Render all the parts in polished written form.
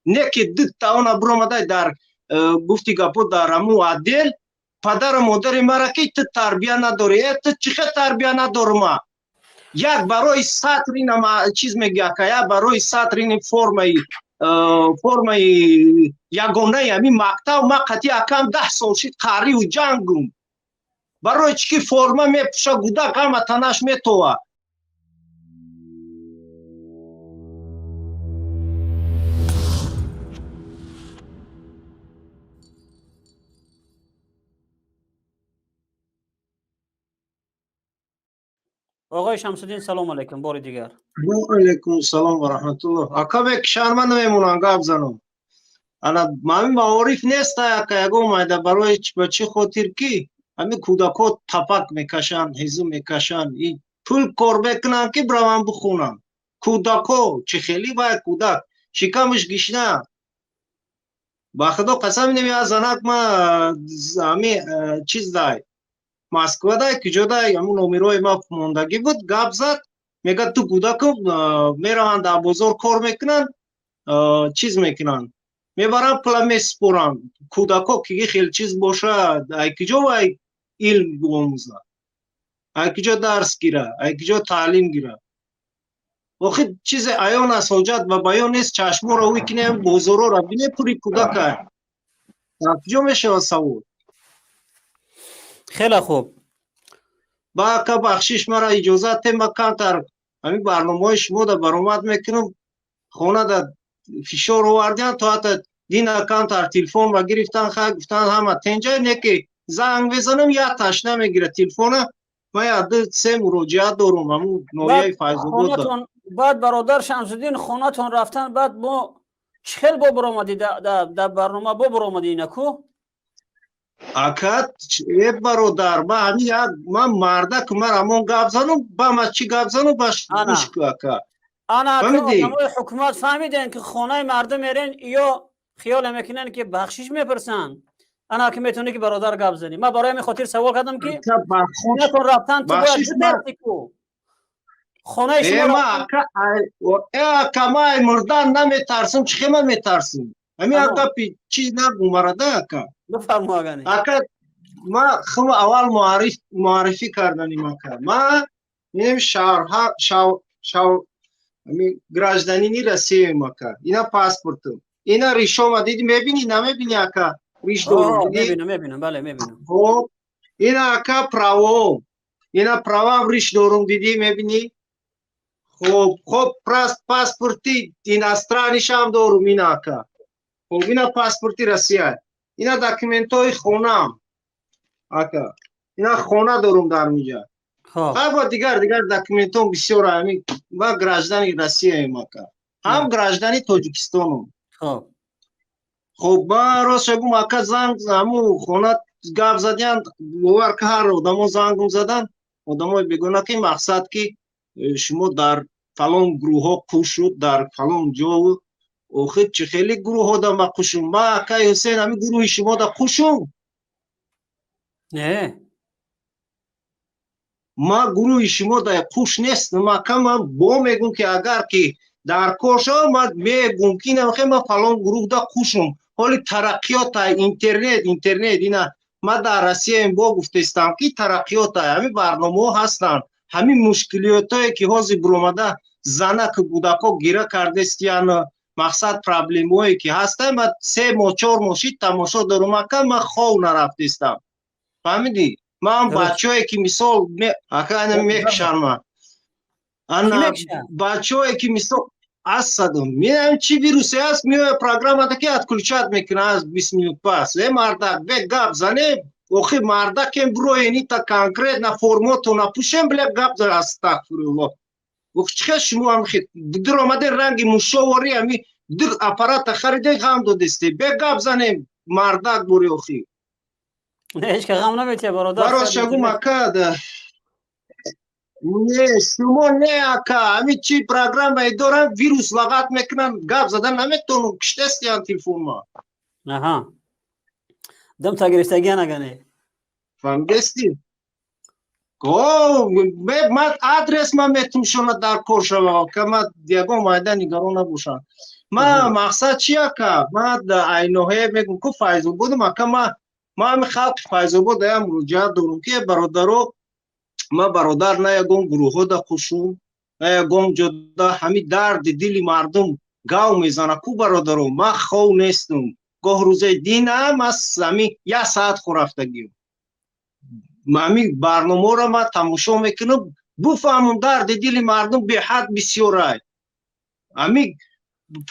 نه که تا اونا برآمده در گفتی گپو در امو عدل پدر و مادر مرا که تو تربیه نداری تو چه تربیه ندارم یک برای سطر این چیز میگه که یا برای سطر این فرم یگانه همین مقطع ما قطعی اکم 10 سال شد قاری و جنگم برای چی فرما میپوشه گودک همه تنش میتوه آقای شمس‌الدین سلام علیکم بار دیگر. و علیکم سلام و رحمت الله. اکا به کشور نمیمونم گپ زنم. انا مامی معارف نیست که یگو اومده برای بچه خاطر کی همین کودکات تپک میکشن هیزم میکشن این پول کار بکنن که برام بخونن کودکا چه خیلی باید کودک شکمش گشنه با خدا قسم نمیاد زنک ما همین چیز دای مسکو دای کجا دای همون نمیروی ما موندگی بود گپ زد میگه تو کودک میرن در بازار کار میکنن چیز میکنن میبرن پلا میسپرن کودکا که خیلی چیز باشه ای کجا وای علم بیاموزه ای کجا درس گیره ای کجا تعلیم گیره آخه چیز عیان است حاجت و بیان نیست چشمو رو کنیم بازارا رو بینه پوری کودک کجا میشه سوال خیلی خوب با که بخشش مرا اجازه تیم کمتر همین برنامه شما دا برآمد میکنم خونه دا فشار آوردن تا حتی دین کمتر تلفن و گرفتن خواهد گفتن همه تنجا نیکی زنگ بزنم یا تش نمیگیره تلفن ما یا دو سه مراجعه دارم همون نایه فیض‌آباد دا بعد برادر شمس‌الدین خونتون رفتن بعد ما چخیل با برآمدی در برنامه با برآمدی نکو اکد ای برادر با همین من مرده که من همون گپ زنم با ما چی گپ زنم باش گوش که اکد انا که حکومت فهمیدن که خانه مردم میرن یا خیال میکنن که بخشش میپرسن انا که میتونی که برادر گپ زنی من برای همین خاطر سوال کردم که خونتون رفتن تو باید بترسی کو خانه شما ما کما مردن نمیترسم چه من میترسم همین اکا چیز نگو مرده اکا بفرما اگانی اکا ما خم اول معرفی کردنی ما کرد ما میریم شهرها گражданини России ما کرد اینا پاسپورتم اینا ریشو ما دیدی میبینی نمیبینی اکا ریش دارم میبینم بله میبینم خب اینا اکا پراو اینا پراو ریش دارم دیدی میبینی خب پاسپورتی иностраниш هم دارم اینا اکا خب اینا پاسپورتی روسیه اینا داکیومنتای خونم اکا اینا خونه دارم در میجا با دیگر داکیومنتام بسیار همین و گраждани روسیه ایم اکا هم گраждани تاجیکستانم خب با راست شگم اکا زنگ همون خونه گپ زدن باور که هر آدم زنگ زدن آدم بگونه که مقصد که شما در فلان گروه ها کش شد در فلان جا آخه چه خیلی گروه ها دا ما کشم ما اکای حسین همین گروه شما دا کشم نه ما گروه شما دا کش نیست ما کم با میگم که اگر که در کشا ما میگم که نمیخواه ما فلان گروه دا کشم حالی ترقیات اینترنت اینا ما در روسیه این با گفته استم که ترقیات همین برنامه هستن همین مشکلیات هایی که حاضر برامده زنه که کودکا گیره کرده استیان مقصد پرابلم هایی که هسته ما 3 ماه 4 ماه شید تماشا دارم که ما خواه نرفته استم فهمیدی؟ ما هم بچه هایی که مثال اکا میکشن ما بچه هایی که مثال از صدم میدونم چی ویروسی هست میوه پروگرام هده که ات کلچات میکنه از 20 minut پس مردک به گپ زنه اوخی مردک هم برو اینی تا کنکریت نا فرماتو نا پوشم بله گپ زنه استغفرالله اوخی چه شما هم خید در آمده رنگ مشاوری همی در اپارات خریده غم دو دسته به گپ زنه مردک بوری اوخی نه هیچ که غم نمیتیه برادر برای شگو مکه نه شما نه اکا همین چی پروگرام باید دارن ویروس لغت میکنن گپ زدن نمیتونم کشته استیان تلفون ما آها دم تا گرفتگی نگنه فهمیدستی من آدرس ما میتونم شما در کار شما که ما دیگه مایده نگران نباشن ما مقصد چیه که ما در عینوه میگم که فیض‌آباد ما هم خلق فیض‌آباد هم مراجعه دارم که برادرو ما برادر نه یگون گروه ها دا خوشون نه یگون جدا همین درد دلی مردم گاو میزنه کو برادرو ما خو نیستم گاه روزه دین هم از همین 1 ساعت خو رفتگیم همین برنامه را ما تماشا میکنم بفهمم درد دل مردم به حد بسیار همین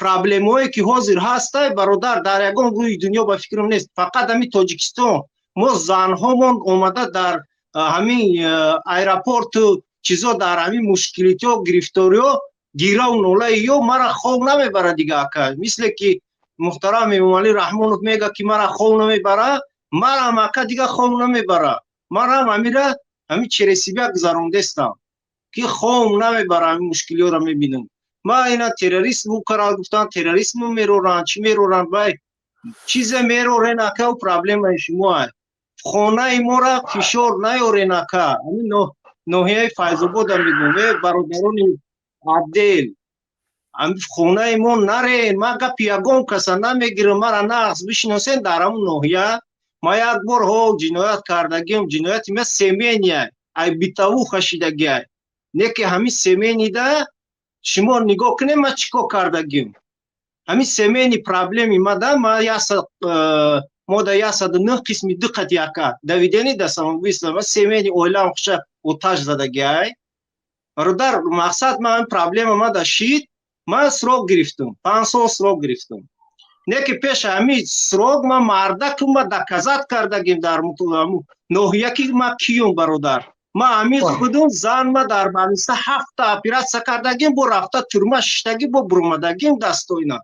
پرابلم هایی که حاضر هست برادر در یگان روی دنیا با فکرم نیست فقط همین تاجیکستان ما زن هامون اومده در همین ایرپورت چیزا در همین مشکلیت ها گرفتاری ها گیره و نوله یا مرا خواب نمیبره دیگه اکا مثل که محترم امام علی رحمانوف میگه که مرا خواب نمیبره مرا هم اکا دیگه خواب نمیبره مرا هم امیره همین چرسیبه گذارونده استم که خواب نمیبره همین مشکلی ها را میبینم ما اینا تروریست بو قرار گفتن تروریسم میرورن چی میرورن بای چیز میرورن اکا و پرابلم شما خانه ما را فشار نیارین اکا همین نوحیه فیض‌آباد هم میگم برادران عدل هم خانه ما نرین ما گپ یگان کسا نمیگیرم مرا نقص بشناسین در همون نوحیه ما یک بار ها جنایت کردگیم جنایت ما سیمینیه ای بیتاو خشیدگی نه که همین سیمینی ده شما نگاه کنیم ما چیکار کردگیم همین سیمینی پرابلمی ما ده ما در 109 قسمی دقت یکا دویدنی دستم بیستم سیمینی اویلام خوشه اوتاش زدگی برادر مقصد ما این پرابلم ما در شید ما سراغ گرفتم 500 سراغ گرفتم نه که پیش همین سراغ ما مردک ما دکزت کردگیم در نوحیه که ما کیون برادر ما همین خودم زن ما در بانسته 7 اپراسیون کردگیم با رفته ترمه ششتگی با برمدگیم دستو اینا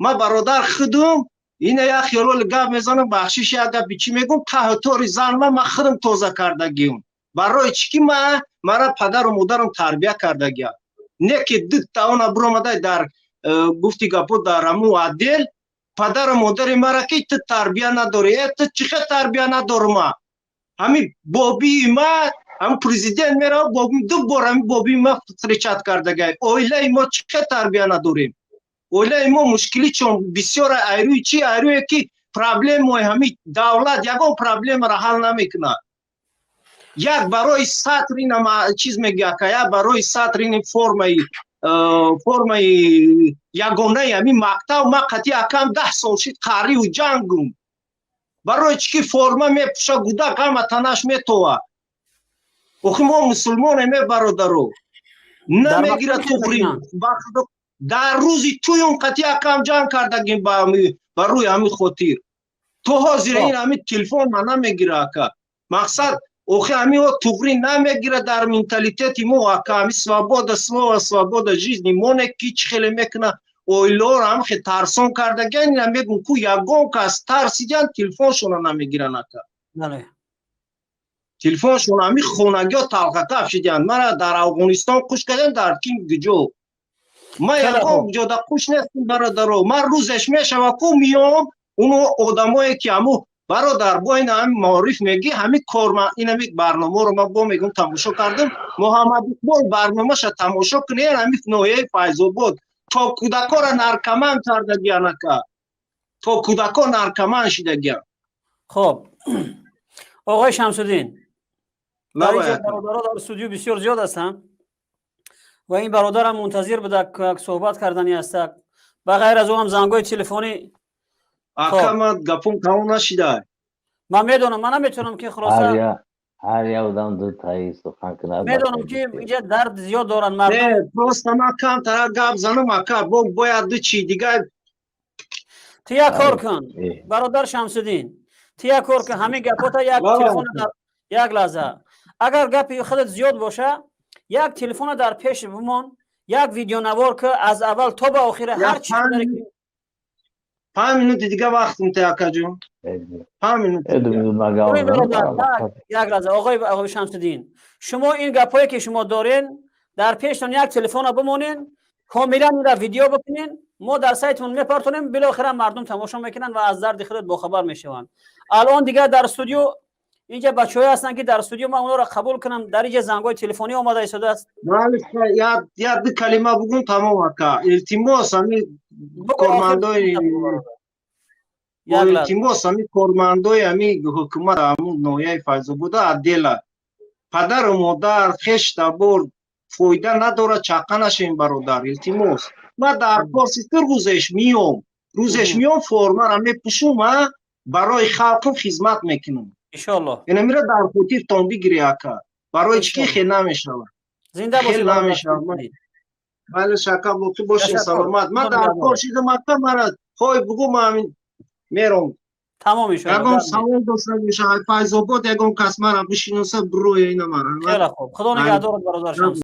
ما برادر خودم این یا خیال گپ میزنم بخشش یا گپ چی میگم تحتوری زن ما خودم توزه کردگیم برای چی که مرا پدر و مادرم تربیت کردگیم نه که دو تا اونا برمده در گفتی گپو در همو عدل پدر و مادر مرا که تو تربیت نداری تو چیخه تربیت ندارم همین بابی ما هم پرزیدنت میرا بابی دو بار همین بابی ما فریچت کردگی اویله ما چیخه تربیت نداریم اویله ما مشکلی چون بسیار ایروی چی ایروی که پرابلم ما همین دولت یکم پرابلم را حل نمیکنه یک برای سطر این چیز میگه که یک برای سطر این فرمای یگانه همین مقطع ما قطعی اکم 10 سال شد قاری و جنگم برای چی که فرما میپوشه گوده کم تنش میتوه اخی ما مسلمان می برادرو نمیگیره تغریم در روزی توی اون قطعی اکم جنگ کردگیم با روی همین خاطر تو حاضر این همین تلفن من نمیگیره که مقصد اوخی همی و تغری نمیگیره در منتالیتت مو که همی سواباد سلو و سواباد جیزنی مونه که چی خیلی میکنه اویلور هم خیلی ترسان کردگن این هم میگن که یگون که از ترسیدن تلفنشون نمیگیرن اکا تلفنشون همی خونگی ها تلقه کفشیدن من در افغانستان کش کردن در کین گجو ما یگون جاده کش نیستم برادرو من روزش میشه و که میام اونو آدمایی که همو برادر با این همین معارف میگی همین کار این همین برنامه رو من با میگم تماشا کردم محمد اقبال برنامه شد تماشا کنه همین نوحیه فیض‌آباد تا کودکا را نرکمان کردگی نکا تا کودکا نرکمان شدگی خب آقای شمس‌الدین در اینجا برادرها در استودیو بسیار زیاد هستن و این برادر هم منتظر بوده که صحبت کردنی هست بغیر از او هم زنگای تلفنی اکا گپون تمام نشده من میدونم من نمیتونم که خلاصه هر یه آدم دو تایی سخن کنه میدونم که اینجا درد زیاد دارن مردم نه پروست ما کم تر گپ زنم اکا باید دو چی دیگه تیا کار کن برادر شمس‌الدین تیا کار کن همین گپاتا یک تلفن در یک لحظه اگر گپی خودت زیاد باشه یک تلفن در پیش بمان یک ویدیو نوار که از اول تا به آخر هر چی 5 minut دیگه وقت میته اکا جون 5 minut یک لحظه آقای شمس‌الدین شما این گپایی که شما دارین در پیشتون یک تلفن بمونین کاملا این را ویدیو بکنین ما در سایتمون میپرتونیم بالاخره مردم تماشا میکنن و از درد خودت باخبر میشون الان دیگه در استودیو اینجا بچه‌ای هستن که در استودیو ما اونا را قبول کنم در اینجا زنگای تلفنی آماده ایستاده است ولی یاد کلمه بگم تمام اکا التماس همی کارمندای التماس همی کارمندای همی حکومت همون نویه فیض‌آباد عدل پدر و مادر خشت برد فایده نداره چاقه نشین برادر التماس ما در پاسیتر روزش میام فرمان همی پوشم برای خلق خدمت میکنم انشالله اینا میره در خاطر تون بگیری اکا برای چی خیلی نمیشه زنده باشید بله شکر با تو باشین سلامت من در خورشید مکه مرا خواهی بگو من همین میرم تمام ایشالله یکم سوال داشتم میشه فیض‌آباد یکم کس مرا بشینوسه بروی اینا مرا خیلی خوب خدا نگهدارت برادر شمس